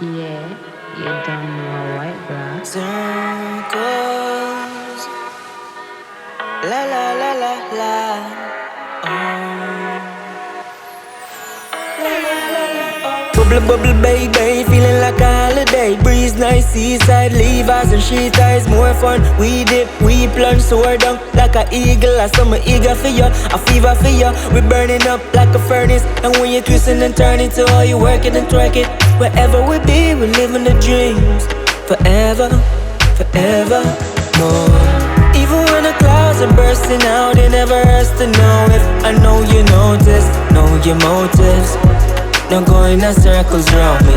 Yeah, you don't know WhiteBlackz. Circles, la la la la la. Bubble bubble baby, feeling like a holiday. Breeze nice, seaside, Levi's and sheet ties. More fun, we dip, we plunge, soar down like a eagle. A summer eager for you, a fever for you. We burning up like a furnace, and when you're twisting and turning to all you working and twerk it. Wherever we be, we living the dreams. Forever, forever more. Even when the clouds are bursting out, it never hurts to know if I know you notice, know your motives. Don't go in the circles around me.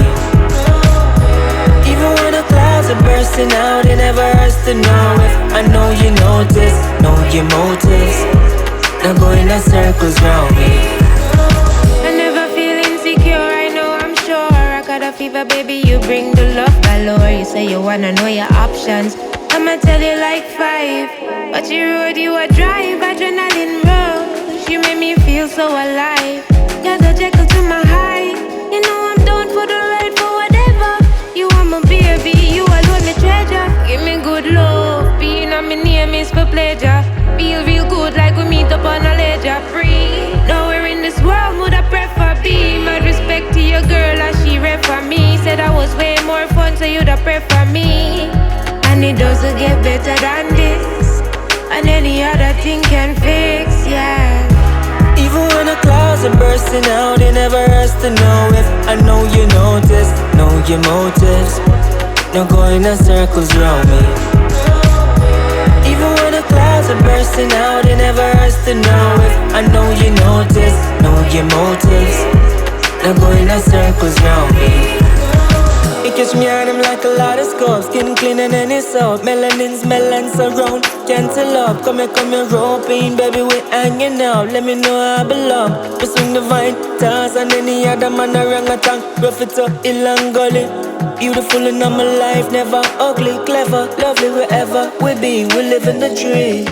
Even when the clouds are bursting out, it never hurts to know if I know you notice, know your motives. Don't go in the circles around me. I never feel insecure, I know I'm sure. I got a fever, baby, you bring the love galore. You say you wanna know your options, I'ma tell you like 5. But you road, you a drive, adrenaline rush. You make me feel so alive. You're the Jekyll to my Hyde. You know I'm down for the ride, for whatever. You are my baby, you alone the treasure. Give me good love, being on my name is for pleasure. Feel real good like we meet up on a ledger. Free, nowhere in this world would I prefer be. Mad respect to your girl as she refer me. Said I was way more fun, so you'd prefer me. And it doesn't get better than this, and any other thing can fix, yeah. Even when the clouds are bursting out, it never hurts to know if I know you notice, know your motives. Don't go in the circles around me. Even when the clouds are bursting out, it never hurts to know if I know you notice, know your motives. Don't go in the circles around me. You catch me on them like a lot of scopes. Skin clean and any soap. Melanin's melon surround. Gentle up, come here, roping. Baby, we hanging out. Let me know I belong. We swing the vine, toss and any other man around a tongue. Rough it up, ilang gully. Beautiful in my life, never ugly, clever, lovely wherever we be. We live in the dream.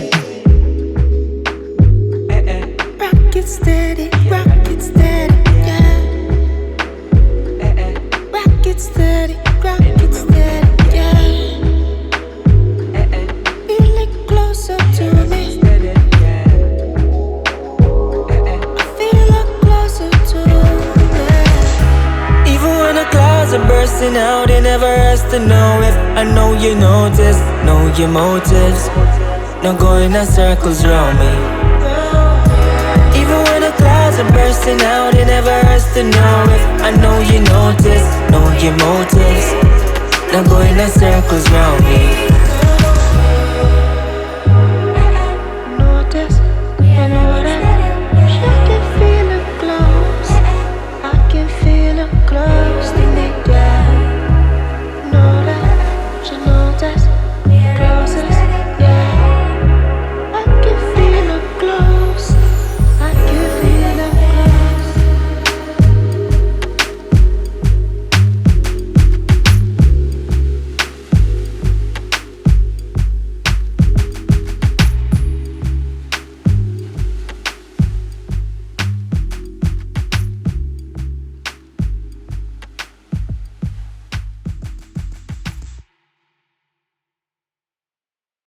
Rock it steady, yeah. Rock it steady, yeah. Feel it closer to me. I feel it closer to me. Even when the clouds are bursting out, it never hurts to know if I know you notice, know your motives. Don't go in the circles around me. Even when the clouds are bursting out, it never hurts to know if I know you notice, know your motives. Don't go in the circles around me.